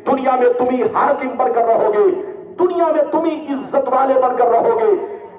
दुनिया में तुम ही हाकिम बनकर रहोगे, दुनिया में तुम ही इज्जत वाले बनकर रहोगे,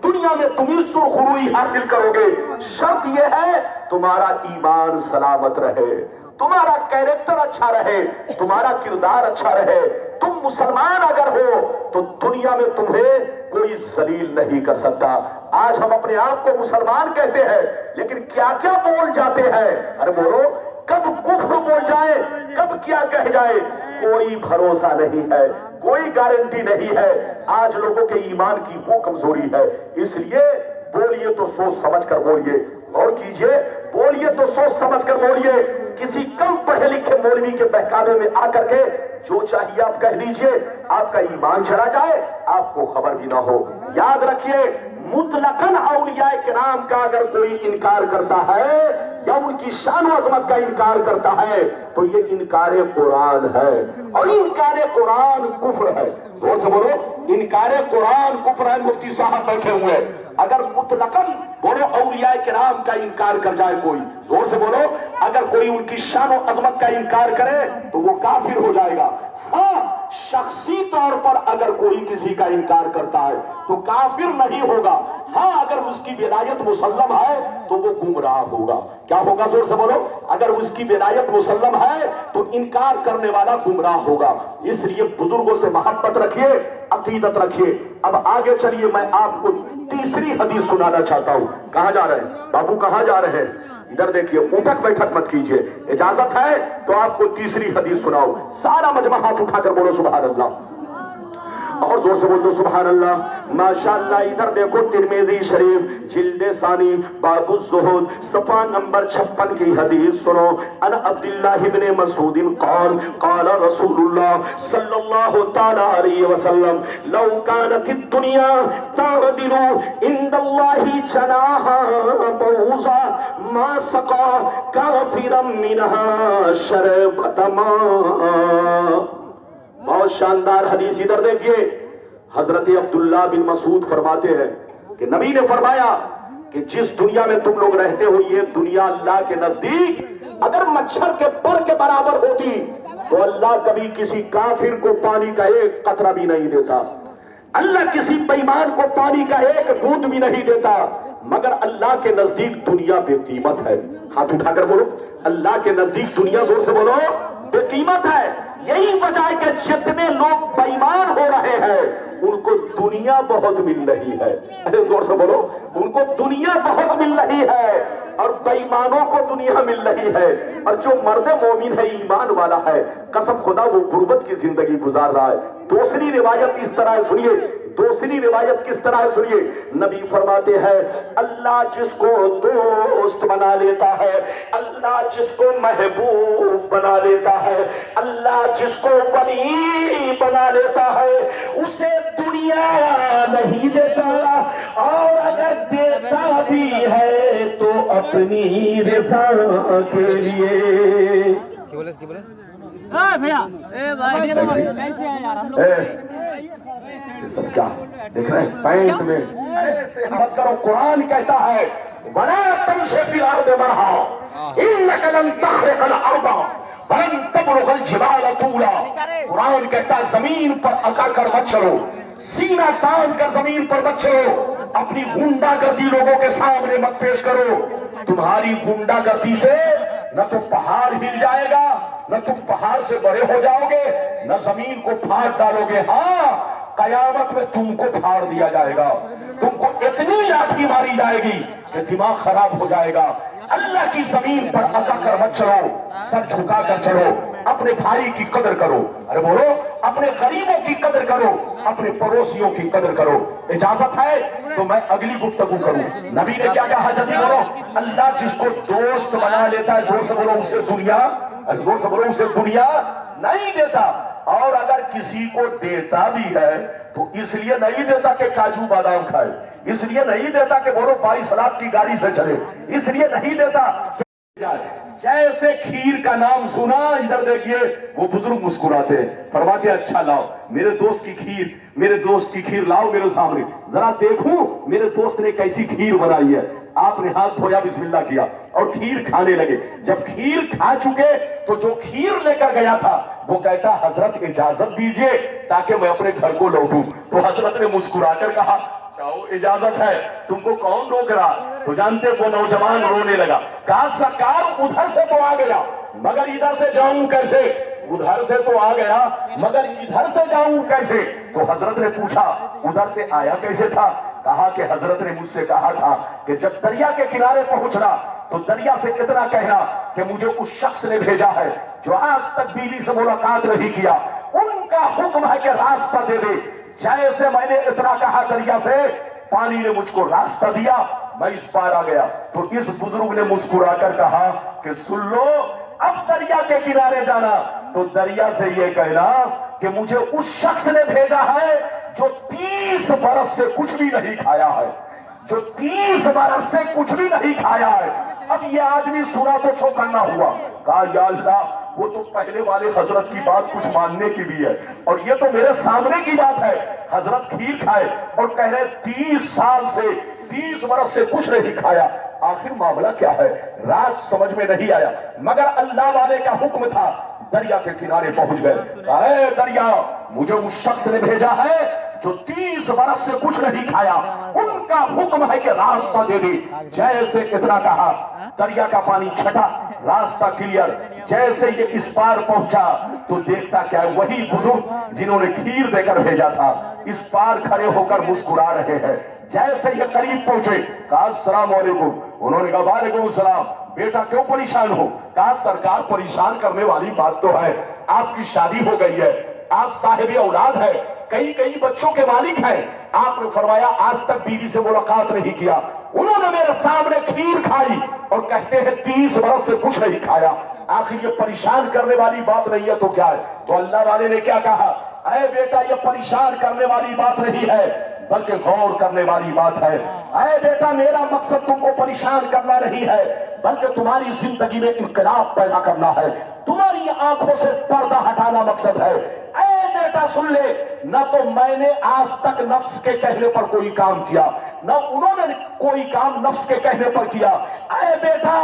दुनिया में तुम ही सुरखुरुई हासिल करोगे। शर्त यह है तुम्हारा ईमान सलामत रहे, तुम्हारा कैरेक्टर अच्छा रहे, तुम्हारा किरदार अच्छा रहे। तुम मुसलमान अगर हो तो दुनिया में तुम्हें कोई जलील नहीं कर सकता। आज हम अपने आप को मुसलमान कहते हैं, लेकिन क्या क्या बोल जाते हैं। अरे बोलो, कब कुफ्र बोल जाए, कब क्या कह जाए, कोई भरोसा नहीं है, कोई गारंटी नहीं है। आज लोगों के ईमान की वो कमजोरी है। इसलिए बोलिए तो सोच समझ कर बोलिए, और कीजिए बोलिए तो सोच समझ कर बोलिए। किसी कम पढ़े लिखे मौलवी के बहकावे में आकर के जो चाहिए आप कह लीजिए, आपका ईमान चला जाए, आपको खबर भी ना हो। याद रखिए, मुतलकन औलिया किराम का अगर कोई इनकार करता है या उनकी शान व अज़मत का इनकार करता है तो ये इनकारे कुरान है, और इनकारे कुरान कुफ्र है। जोर से बोलो, इनकारे कुरान कुफ्र है। मुफ्ती साहब बैठे हुए, अगर मुतलकन बोलो औलिया किराम का इनकार कर जाए कोई, जोर से बोलो, अगर कोई उनकी शान व अज़मत का इनकार करे तो वो काफिर हो जाएगा। हाँ, शख्सी तौर पर अगर कोई किसी का इनकार करता है तो काफिर नहीं होगा। हाँ, अगर उसकी विलायत मुसल्लम है तो वो गुमराह होगा। क्या होगा, जोर से बोलो, अगर उसकी विलायत मुसल्लम है तो इनकार करने वाला गुमराह होगा। इसलिए बुजुर्गों से मोहब्बत रखिए, अकीदत रखिए। अब आगे चलिए, मैं आपको तीसरी हदीस सुनाना चाहता हूं। कहां जा रहे हैं बाबू, कहां जा रहे हैं? इधर देखिए, उठक बैठक मत कीजिए, इजाजत है तो आपको तीसरी हदीस सुनाओ। सारा मजमा हाथ उठाकर बोलो सुभान अल्लाह, और जोर से बोलो सुभान अल्लाह। माशाअल्लाह। इधर देखो, तिरमिज़ी शरीफ जिल्द सानी बाबु ज़ुहद सफ़ा नंबर 56 की हदीस सुनो। अन अब्दुल्लाह इब्न मसूद क़ाल क़ाल रसूलुल्लाह सल्लल्लाहु तआला अलैहि वसल्लम लौ कानतिद दुनिया तादिलु इंदल्लाहि जनाहा बऊज़ा मा सक़ा काफिरम मिनहा शरबतमा। बहुत शानदार हदीस। इधर देखिए, हजरत अब्दुल्लाह बिन मसूद फरमाते हैं कि नबी ने फरमाया कि जिस दुनिया में तुम लोग रहते हो, ये दुनिया अल्लाह के नजदीक अगर मच्छर के पर के बराबर होती तो अल्लाह कभी किसी काफिर को पानी का एक कतरा भी नहीं देता, अल्लाह किसी बेईमान को पानी का एक बूंद भी नहीं देता। मगर अल्लाह के नजदीक दुनिया बेकीमत है। हाथ उठाकर बोलो, अल्लाह के नजदीक दुनिया, जोर से बोलो, बेकीमत है। यही वजह है कि जितने लोग बेईमान हो रहे हैं उनको दुनिया बहुत मिल रही है। अरे जोर से बोलो, उनको दुनिया बहुत मिल रही है और बेईमानों को दुनिया मिल रही है। और जो मर्द मोमिन है, ईमान वाला है, कसम खुदा वो गुर्बत की जिंदगी गुजार रहा है। दूसरी रिवायत इस तरह सुनिए, दूसरी रिवायत किस तरह सुनिए। नबी फरमाते हैं, अल्लाह जिसको दोस्त बना लेता है, अल्लाह जिसको महबूब बना लेता है, अल्लाह जिसको वली बना लेता है, उसे दुनिया नहीं देता, और अगर देता भी है तो अपनी रज़ा के लिए। भैया कैसे हैं यार हम लोग? ये सब क्या देख रहे हैं पैंट में? ऐसे मत करो। कुरान कहता है, वला तमशी फिल अर्द मरहा इन्नका लन तखरिकल अर्द वलन तबलुगल जिबाल तूला। कुरान कहता है, जमीन पर अकड़ कर मत चलो, सीना तान कर जमीन पर मत चलो, अपनी गुंडागर्दी लोगों के सामने मत पेश करो। तुम्हारी गुंडागर्दी से न तो पहाड़ हिल जाएगा, न तुम पहाड़ से बड़े हो जाओगे, न जमीन को फाड़ डालोगे। हाँ, कयामत में तुमको फाड़ दिया जाएगा, तुमको इतनी लाठी मारी जाएगी कि दिमाग खराब हो जाएगा। अल्लाह की जमीन पर अकड़ कर मत चलो, सर झुका कर चलो, अपने भाई की कदर करो। अरे बोलो, अपने गरीबों की कदर करो, अपने पड़ोसियों की कदर करो। इजाजत है तो मैं अगली गुफ्तगू करूं। नबी ने क्या कहा, जल्दी बोलो। अल्लाह जिसको दोस्त बना लेता है, जोर से बोलो, उसे दुनिया, जोर से बोलो, उसे दुनिया नहीं देता। और अगर किसी को देता भी है तो इसलिए नहीं देता कि काजू बादाम खाए, इसलिए नहीं देता कि बोलो 22 लाख की गाड़ी से चले, इसलिए नहीं देता। जैसे खीर का नाम सुना, इधर देखिए वो बुजुर्ग मुस्कुराते हैं, फरमाते अच्छा लाओ मेरे दोस्त की खीर, मेरे दोस्त की खीर लाओ मेरे सामने, जरा देखूं मेरे दोस्त ने कैसी खीर बनाई है। آپ نے ہاتھ دھویا، بسم اللہ کیا اور کھیر کھانے لگے۔ جب کھیر کھا چکے تو جو کھیر لے کر گیا تھا وہ کہتا حضرت اجازت دیجئے تاکہ میں اپنے گھر کو لوٹوں۔ تو حضرت نے مسکرا کر کہا چاہو اجازت ہے، تم کو کون روک رہا؟ تو جانتے وہ نوجوان رونے لگا، کہا سرکار ادھر سے تو آ گیا مگر ادھر سے جاؤں کیسے؟ ادھر سے تو آ گیا مگر ادھر سے جاؤں کیسے؟ تو حضرت نے پوچھا ادھر سے آیا کیسے تھا؟ کہا کہ حضرت نے مجھ سے کہا تھا کہ جب دریا کے کنارے پہنچنا تو دریا سے اتنا کہنا کہ مجھے اس شخص نے بھیجا ہے جو آج تک بیوی سے ملاقات نہیں کیا، ان کا حکم ہے کہ راستہ دے دے۔ جیسے میں نے اتنا کہا دریا سے، پانی نے مجھ کو راستہ دیا، میں اس پار آ گیا۔ تو اس بزرگ نے مسکرا کر کہا کہ سن لو، اب دریا کے کنارے جانا تو دریا سے یہ کہنا کہ مجھے اس شخص نے بھیجا ہے جو 30 برس سے کچھ بھی نہیں کھایا ہے، جو 30 برس سے کچھ بھی نہیں کھایا ہے۔ اب یہ آدمی سنا تو چوکنا ہوا، کہا یا اللہ وہ تو پہلے والے حضرت کی بات کچھ ماننے کی بھی ہے اور یہ تو میرے سامنے کی بات ہے۔ حضرت کھیر کھائے اور کہہ رہے 30 سال سے 30 برس سے کچھ نہیں کھایا، آخر معاملہ کیا ہے؟ راز سمجھ میں نہیں آیا، مگر اللہ والے کا حکم تھا۔ دریا کے کنارے پہنچ گئے، اے دریا مجھے اس شخص نے بھیجا ہے جو 30 برس سے کچھ نہیں کھایا، ان کا حکم ہے کہ راستہ دے دے۔ جیسے اتنا کہا دریا کا پانی چھٹا، راستہ کلیئر۔ جیسے یہ اس پار پہنچا تو دیکھتا کیا ہے، وہی بزرگ جنہوں نے کھیر دے کر بھیجا تھا اس پار کھڑے ہو کر مسکرا رہے ہیں۔ جیسے یہ قریب پہنچے کہا السلام علیکم، انہوں نے کہا وعلیکم السلام، بیٹا کیوں پریشان ہو؟ کہا سرکار پریشان کرنے والی بات تو ہے، آپ کی شادی ہو گئی ہے، آپ صاحب اولاد ہے، کئی بچوں کے مالک ہیں، آپ نے فرمایا آج تک بیوی سے ملاقات نہیں کیا، انہوں نے میرے سامنے کھیر کھائی اور کہتے ہیں 30 برس سے کچھ نہیں کھایا، آخر یہ پریشان کرنے والی بات نہیں ہے تو کیا ہے؟ تو اللہ والے نے کیا کہا، اے بیٹا یہ پریشان کرنے والی بات نہیں ہے بلکہ غور کرنے والی بات ہے۔ اے بیٹا میرا مقصد تم کو پریشان کرنا نہیں ہے بلکہ تمہاری زندگی میں انقلاب پیدا کرنا ہے، تمہاری آنکھوں سے پردہ ہٹانا مقصد ہے۔ اے بیٹا سن لے، نہ تو میں نے آج تک نفس کے کہنے پر کوئی کام کیا، نہ انہوں نے کوئی کام نفس کے کہنے پر کیا۔ اے بیٹا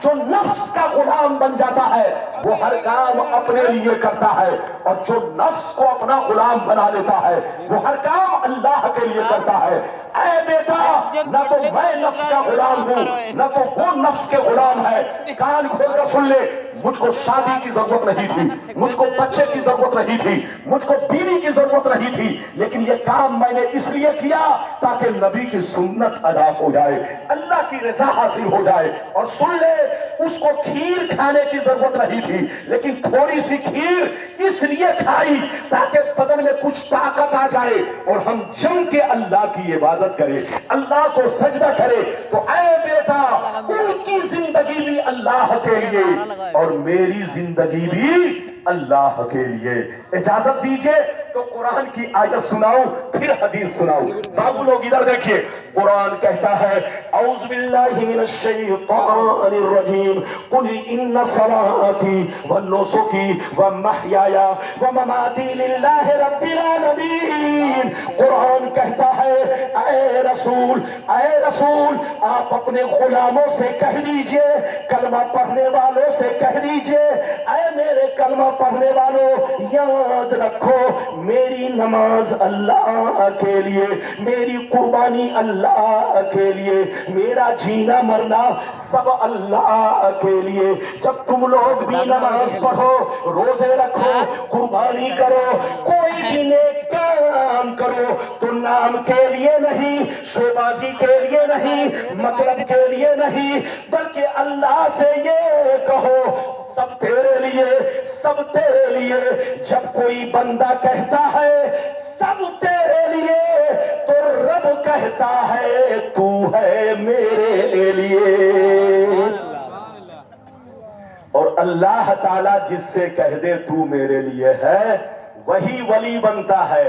جو نفس کا غلام بن جاتا ہے وہ ہر کام اپنے لیے کرتا ہے، اور جو نفس کو اپنا غلام بنا لیتا ہے وہ ہر کام اللہ کے لیے کرتا ہے۔ اے بیٹا نہ تو میں نفس کا غلام ہوں نہ تو وہ نفس کے غلام ہے۔ کان کھول کر سن لے، مجھ کو شادی کی ضرورت نہیں تھی، مجھ کو بچے کی ضرورت نہیں تھی، مجھ کو بیوی کی ضرورت نہیں تھی، لیکن یہ کام میں نے اس لیے کیا تاکہ نبی کی سنت ادا ہو جائے، اللہ کی رضا حاصل ہو جائے۔ اور سن لے، اس کو کھیر کھانے کی ضرورت نہیں تھی لیکن تھوڑی سی کھیر اس لیے کھائی تاکہ بدن میں کچھ طاقت آ جائے اور ہم جم کے اللہ کی عبادت کرے، اللہ کو سجدہ کرے۔ تو اے بیٹا ان کی زندگی بھی اللہ کے لیے اور میری زندگی بھی اللہ کے لیے۔ اجازت دیجئے تو قرآن کی آیت سناؤں پھر حدیث سناؤں۔ بابو لوگ ادھر دیکھیے، قرآن کہتا ہے اعوذ باللہ من الشیطان الرجیم قل ان صلاتي ونسكي ومحیای ومماتی للہ رب العالمین۔ قرآن کہتا ہے اے رسول آپ اپنے غلاموں سے کہہ دیجئے، کلمہ پڑھنے والوں سے کہہ دیجئے، اے میرے کلمہ پڑھنے والوں یاد رکھو میری نماز اللہ کے لیے، میری قربانی اللہ کے لیے، میرا جینا مرنا سب اللہ کے لیے۔ جب تم لوگ بھی نماز پڑھو، روزے رکھو، قربانی کرو، کوئی بھی نیک کام کرو تو نام کے لیے نہیں، شوبازی کے لیے نہیں، مطلب کے لیے نہیں، بلکہ اللہ سے یہ کہو سب تیرے لیے، سب تیرے لیے۔ جب کوئی بندہ کہتا ہے سب تیرے لیے تو رب کہتا ہے تو ہے میرے لیے، اور اللہ تعالیٰ جس سے کہہ دے تو میرے لیے ہے وہی ولی بنتا ہے۔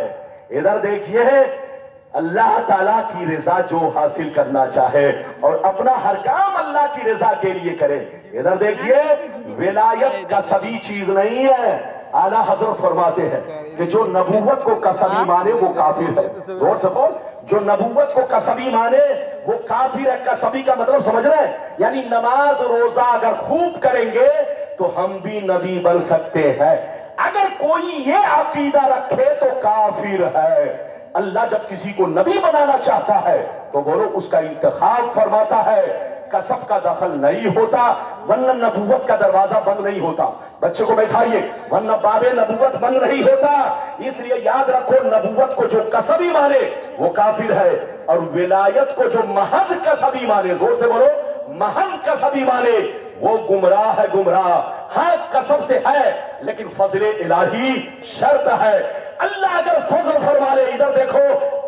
ادھر دیکھیے، اللہ تعالیٰ کی رضا جو حاصل کرنا چاہے اور اپنا ہر کام اللہ کی رضا کے لیے کرے۔ ادھر دیکھیے، ولایت کا سبھی چیز نہیں ہے، आला हजरत फरमाते हैं कि जो नबूवत को कसबी माने वो काफिर है। जोर से बोल, जो नबूवत को कसबी माने वो काफिर है। कसबी का मतलब समझ रहे हैं, यानी नमाज रोजा अगर खूब करेंगे तो हम भी नबी बन सकते हैं। अगर कोई ये अकीदा रखे तो काफिर है। अल्लाह जब किसी को नबी बनाना चाहता है तो बोलो उसका इंतखाब फरमाता है, कसब का दखल नहीं होता, वरना नबूवत का दरवाजा बंद नहीं होता। बच्चे को बैठाइए, वरना बाबे नबूवत बंद नहीं होता। इसलिए याद रखो, नबूवत को जो कसबी माने वो काफिर है, और विलायत को जो महज कसबी माने, जोर से बोलो, महज कसबी माने वो गुमराह है, गुमराह। हाँ कसब से है, लेकिन फजले इलाही शर्त है। अल्लाह अगर फजल फरमा ले, इधर देखो,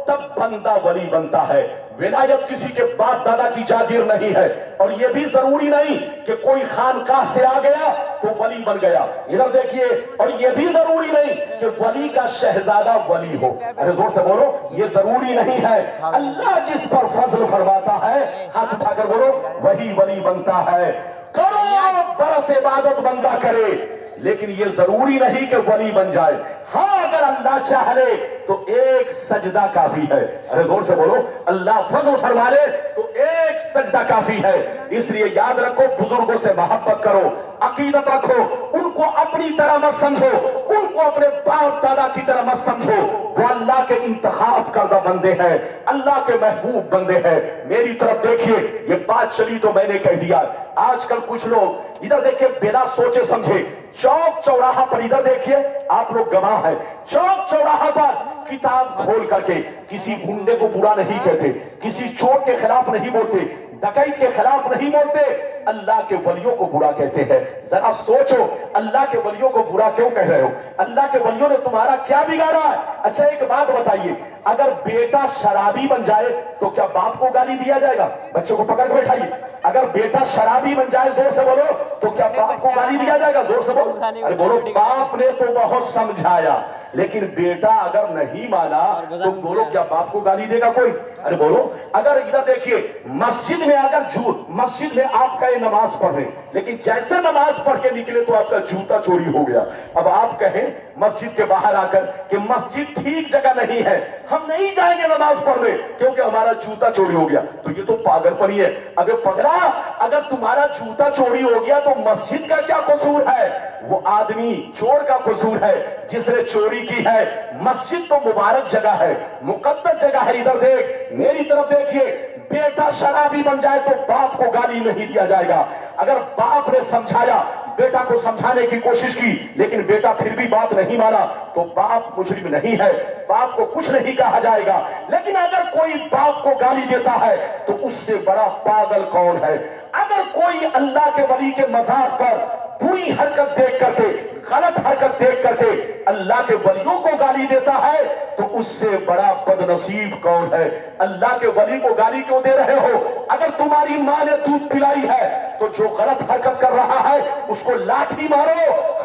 तब बंदा वली बनता है। विलायत किसी के बाप दादा की जागीर नहीं है, और यह भी जरूरी नहीं कि कोई खानकाह से आ गया तो वली बन गया। इधर देखिए, और यह भी जरूरी नहीं कि वली का शहजादा वली हो। अरे जोर से बोलो, यह जरूरी नहीं है। अल्लाह जिस पर फजल फरमाता है, हाथ उठाकर बोलो, वही वली बनता है। करोड़ों बरस इबादत बंदा करे, लेकिन ये जरूरी नहीं कि वली बन जाए। हाँ अगर अल्लाह चाह ले तो एक सजदा काफी है। अरे जोर से बोलो, अल्लाह फजल फरमा ले तो एक सजदा काफी है। इसलिए याद रखो, बुजुर्गों से मोहब्बत करो, अकीदत रखो, उनको अपनी तरह मत समझो, उनको अपने बाप दादा की तरह मत समझो। वो अल्लाह के इंतखाब करदा बंदे हैं, अल्लाह के महबूब बंदे हैं। मेरी तरफ देखिए, ये बात चली तो मैंने कह दिया। आजकल कुछ लोग इधर देखिए, बिना सोचे समझे चौक चौराहा पर, इधर देखिए, आप लोग गवाह हैं, चौक चौराहा पर किताब खोल करके किसी गुंडे को बुरा नहीं कहते, किसी चोर के खिलाफ नहीं बोलते, डकैत के खिलाफ नहीं बोलते, अल्लाह के वलियों को बुरा कहते हैं। जरा सोचो, अल्लाह के वलियों को बुरा क्यों कह रहे हो? अल्लाह के वलियों ने तुम्हारा क्या बिगाड़ा है? अच्छा एक बात बताइए, अगर बेटा शराबी बन जाए तो क्या बाप को गाली दिया जाएगा? बच्चों को पकड़ के बैठाइए, अगर बेटा शराबी बन जाए, जोर से बोलो, तो क्या बाप को गाली दिया जाएगा? जोर से बोलो, अरे बोलो, बाप ने तो बहुत समझाया, लेकिन बेटा अगर नहीं माना तो बोलो, क्या बाप को गाली देगा कोई? अरे बोलो, अगर इधर देखिए, मस्जिद में अगर मस्जिद में आप गए नमाज पढ़ने, लेकिन जैसे नमाज पढ़ के निकले तो आपका जूता चोरी हो गया। अब आप कहें मस्जिद के बाहर आकर कि मस्जिद ठीक जगह नहीं है, हम नहीं जाएंगे नमाज पढ़ने क्योंकि हमारा जूता चोरी हो गया, तो ये तो पागलपनी है। अबे पगला, अगर तुम्हारा जूता चोरी हो गया तो मस्जिद का क्या कसूर है? वो आदमी चोर का कसूर है जिसने चोरी की है। मस्जिद तो मुबारक जगह है, मुकद्दस जगह है। इधर देख, मेरी तरफ देखिए, बेटा शराबी बन जाए तो बाप को गाली नहीं दिया जाएगा। अगर बाप ने समझाया, बेटा को समझाने की कोशिश की, लेकिन बेटा फिर भी बात नहीं माना, तो बाप मुजरिम नहीं है, बाप को कुछ नहीं कहा जाएगा। लेकिन अगर कोई बाप को गाली देता है तो उससे बड़ा पागल कौन है? अगर कोई अल्लाह के वली के मज़ार पर बुरी हरकत देख करके, गलत हरकत देख करके अल्लाह के वलियों को गाली देता है तो उससे बड़ा बदनसीब कौन है? अल्लाह के वली को गाली क्यों दे रहे हो? अगर तुम्हारी माँ ने दूध पिलाई है तो जो गलत हरकत कर रहा है उसको लाठी मारो,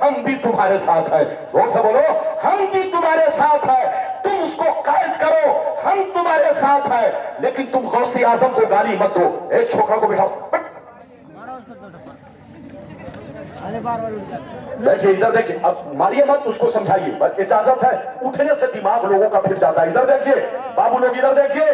हम भी तुम्हारे साथ है। जोर से बोलो, हम भी तुम्हारे साथ है। तुम उसको कैद करो, हम तुम्हारे साथ है, लेकिन तुम गौसे आजम को गाली मत दो। एक छोकरा को बिठाओ, देखिए इधर देखिए, अब मारिए मत, उसको समझाइए, बस इजाजत है। उठने से दिमाग लोगों का फिर जाता है। इधर देखिए बाबू लोग, इधर देखिए,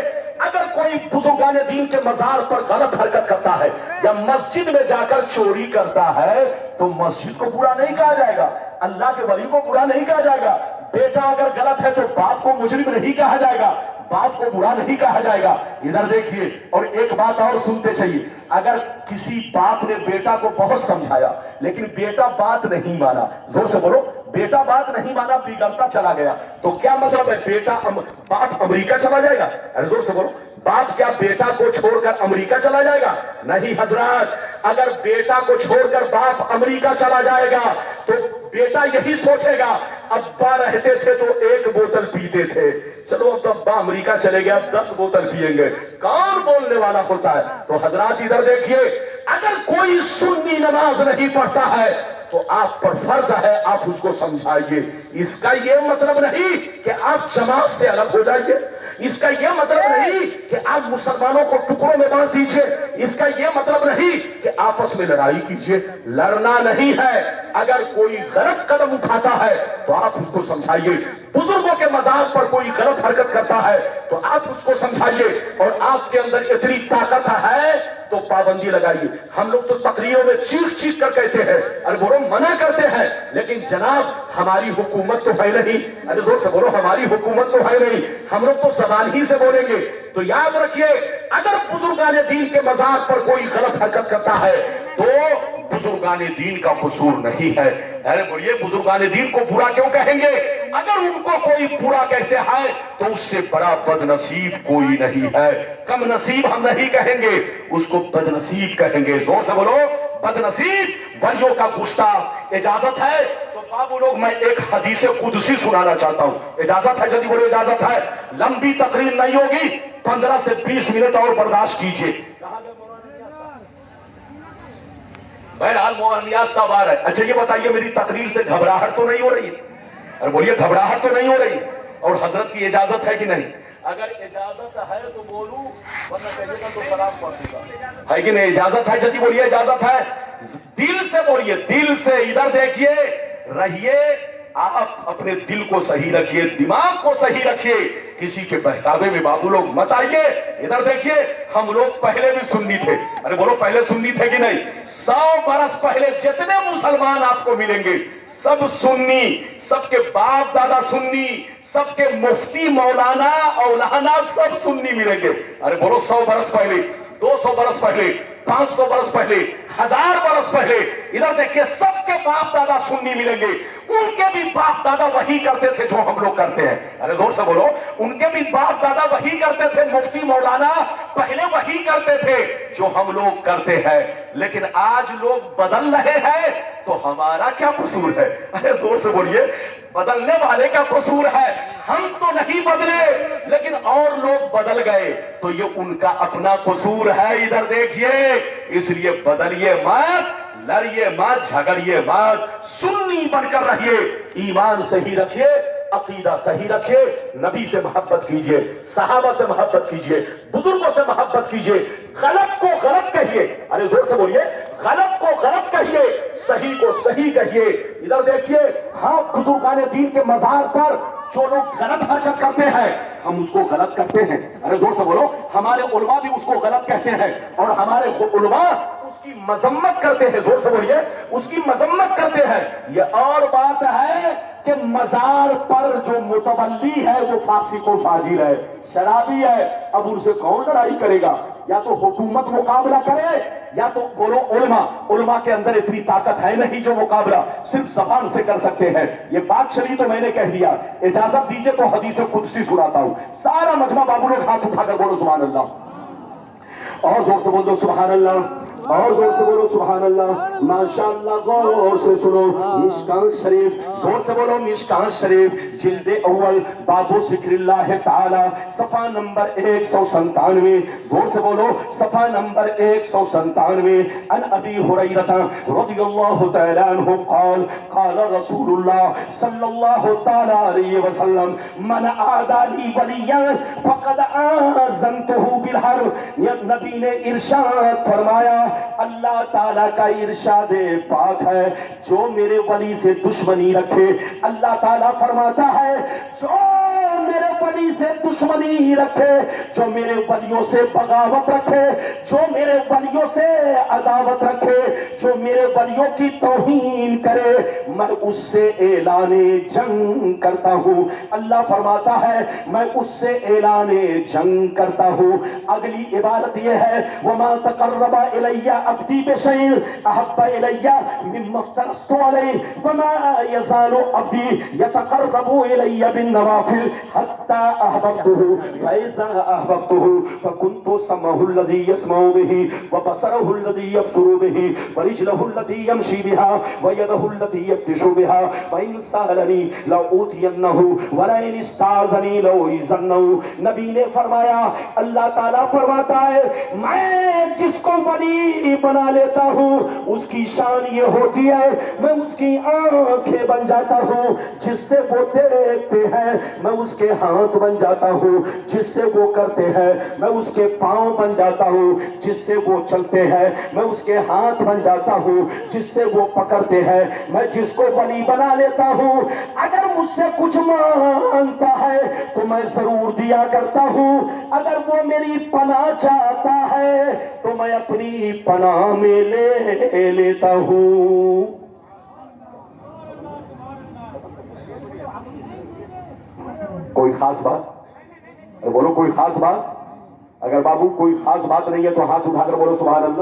अगर कोई बुजुर्गान दीन के मजार पर गलत हरकत करता है या मस्जिद में जाकर चोरी करता है तो मस्जिद को बुरा नहीं कहा जाएगा, अल्लाह के वली को बुरा नहीं कहा जाएगा। बेटा अगर गलत है तो बाप को मुजरिम नहीं कहा जाएगा, बाप को बुरा नहीं कहा जाएगा। इधर देखिए, और एक बात और सुनते चाहिए, अगर किसी बाप ने बेटा को बहुत समझाया लेकिन बेटा बात नहीं माना, जोर से बोलो, बेटा बात नहीं माना, बिगड़ता चला गया, तो क्या मतलब है? बाप अमेरिका चला जाएगा? अरे जोर से बोलो, बाप क्या बेटा को छोड़कर अमेरिका चला जाएगा? नहीं हजरत, अगर बेटा को छोड़कर बाप अमेरिका चला जाएगा तो बेटा यही सोचेगा, अब्बा रहते थे तो 1 बोतल पीते थे, चलो अब तो अब्बा अमेरिका चले गए, अब 10 बोतल पिएंगे। कौन बोलने वाला होता है? तो हजरात इधर देखिए, अगर कोई सुन्नी नमाज नहीं पढ़ता है तो تو آپ پر فرض ہے آپ اس کو سمجھائیے. اس کا یہ مطلب نہیں کہ آپ جماعت سے الگ ہو جائیے. اس کا یہ مطلب نہیں کہ آپ مسلمانوں کو ٹکڑوں میں بانٹ دیجئے. اس کا یہ مطلب نہیں کہ آپس میں لڑائی کیجئے. لڑنا نہیں ہے. اگر کوئی غلط قدم اٹھاتا ہے تو آپ اس کو سمجھائیے. بزرگوں کے مزار پر کوئی غلط حرکت کرتا ہے تو آپ اس کو سمجھائیے. اور آپ کے اندر اتنی طاقت ہے تو پابندی لگائیے. ہم لوگ تو تقریروں میں چیخ چیخ کر کہتے ہیں اور بولو منع کرتے ہیں، لیکن جناب ہماری حکومت تو ہے نہیں. ارے زور سے بولو ہماری حکومت تو ہے نہیں. ہم لوگ تو زبان ہی سے بولیں گے. تو یاد رکھیے اگر بزرگان دین کے مزار پر کوئی غلط حرکت کرتا ہے تو بزرگان دین کا قصور نہیں ہے. ارے بولیے بزرگان دین کو برا کیوں کہیں گے؟ اگر ان کو کوئی برا کہتے ہیں تو اس سے بڑا بد نصیب کوئی نہیں ہے. کم نصیب ہم نہیں کہیں گے، اس کو بد نصیب کہیں گے. زور سے بولو بد نصیب، ولیوں کا گستاخ. اجازت ہے تو بابو لوگ میں ایک حدیث قدسی سنانا چاہتا ہوں. اجازت ہے جلدی بولو اجازت ہے. لمبی تقریر نہیں ہوگی، 15 سے 20 منٹ اور برداشت کیجئے. بہرحال مولانا نیاز صاحب آ رہے ہیں. اچھا یہ بتائیے میری تقریر سے گھبراہٹ تو نہیں ہو رہی ہے؟ اور بولیے گھبراہٹ تو نہیں ہو رہی ہے؟ اور حضرت کی اجازت ہے کہ نہیں؟ اگر اجازت ہے تو بولوں، ورنہ کہیے گا تو سلام پڑھ دوں گا. ہے کہ نہیں؟ اجازت ہے جلدی بولیے اجازت ہے. دل سے بولیے، دل سے. ادھر دیکھیے رہیے، آپ اپنے دل کو صحیح رکھیے، دماغ کو صحیح رکھیے. کسی کے بہکاوے میں بابو لوگ مت آئیے. ادھر دیکھیے ہم لوگ پہلے بھی سنی تھے. ارے بولو پہلے سنی تھے کہ نہیں؟ 100 برس پہلے جتنے مسلمان آپ کو ملیں گے سب سنی، سب کے باپ دادا سنی، سب کے مفتی مولانا اولانا سب سنی ملیں گے. ارے بولو 100 برس پہلے، 200 برس پہلے، 500 برس پہلے، 1000 برس پہلے. ادھر دیکھیں سب کے باپ دادا سنی ملیں گے. ان کے بھی باپ دادا وہی کرتے تھے جو ہم لوگ کرتے ہیں. ارے زور سے بولو ان کے بھی باپ دادا وہی کرتے تھے، مفتی مولانا پہلے وہی کرتے تھے جو ہم لوگ کرتے ہیں. لیکن آج لوگ بدل رہے ہیں تو ہمارا کیا قصور ہے؟ ارے زور سے بولیے بدلنے والے کا قصور ہے. ہم تو نہیں بدلے لیکن اور لوگ بدل گئے تو یہ ان کا اپنا قصور ہے. ادھر دیکھیے اس لیے بدلیے مت، لڑیے مت، جھگڑیے مت. سنی بن کر رہیے، ایمان صحیح رکھیے، عقیدہ صحیح رکھیے. نبی سے محبت کیجئے، صحابہ سے محبت کیجئے، بزرگوں سے محبت کیجئے. غلط کو غلط کہیے. ارے زور سے بولیے غلط کو غلط کہیے، صحیح کو صحیح کہیے. ادھر دیکھیے ہاں بزرگان دین کے مزار پر جو لوگ غلط حرکت کرتے ہیں ہم اس کو غلط کرتے ہیں. ارے زور سے بولو ہمارے علماء بھی اس کو غلط کہتے ہیں اور ہمارے علماء اس کی مذمت کرتے ہیں. زور سے بولیے اس کی مذمت کرتے ہیں. یہ اور بات ہے کہ مزار پر جو متولی ہے وہ فاسق و فاجر ہے، شرابی ہے. اب ان سے کون لڑائی کرے گا؟ یا تو حکومت مقابلہ کرے یا تو بولو علماء. علماء کے اندر اتنی طاقت ہے نہیں جو مقابلہ صرف زبان سے کر سکتے ہیں. یہ بات چلی تو میں نے کہہ دیا. اجازت دیجئے تو حدیث قدسی سناتا ہوں. سارا مجمع بابو لوگ ہاتھ اٹھا کر بولو سبحان اللہ. اور زور سے بولو سبحان اللہ، اور زور سے بولو سبحان اللہ. ماشاءاللہ غور سے سنو مشکاۃ شریف. زور سے بولو مشکاۃ شریف جلد اول باب ذکر اللہ تعالی صفحہ نمبر 197. زور سے بولو صفحہ نمبر 197. عن ابی ہریرہ رضی اللہ تعالی عنہ قال قال رسول اللہ صلی اللہ تعالی علیہ وسلم من عادى لي وليا فقد آذنته بالحرب. نبی نے ارشاد فرمایا، اللہ تعالیٰ کا ارشاد پاک ہے جو میرے ولی سے دشمنی رکھے. اللہ تعالیٰ فرماتا ہے جو میرے ولی سے دشمنی رکھے، جو میرے ولیوں سے بغاوت رکھے، جو میرے ولیوں سے عداوت رکھے، جو میرے ولیوں کی توہین کرے، میں اس سے اعلان جنگ کرتا ہوں. اللہ فرماتا ہے میں اس سے اعلان جنگ کرتا ہوں. اگلی عبارت یہ ہے وما تقرب الی عبدی بشیء احب الی مما افترضت علیہ وما یزال عبدی یتقرب الی بالنوافل حتی احببته فاذا احببته فكنت سمعه الذي يسمع به وبصره الذي يبصر به ورجله التي يمشي بها ويده التي يبطش بها وإن سألني لأوتينه ولئن استعاذني لأعيذنه. نبی نے فرمایا اللہ تعالیٰ فرماتا ہے میں جس کو ولی بنا لیتا ہوں اس کی شان یہ ہوتی ہے میں اس کی آنکھیں بن جاتا ہوں جس سے وہ دیکھتے ہیں، میں اس کے ہاتھ بن جاتا ہوں جس سے وہ کرتے ہیں، میں اس کے پاؤں بن جاتا ہوں جس سے وہ چلتے ہیں، میں اس کے ہاتھ بن جاتا ہوں جس سے وہ پکڑتے ہیں۔ میں جس کو ولی بنا لیتا ہوں اگر مجھ سے کچھ مانگتا ہے تو میں ضرور دیا کرتا ہوں، اگر وہ میری پناہ چاہتا ہے تو میں اپنی پناہ میں لے لیتا ہوں۔ کوئی خاص بات؟ بولو کوئی خاص بات؟ اگر بابو کوئی خاص بات نہیں ہے تو ہاتھ اٹھا کر بولو سبحان اللہ۔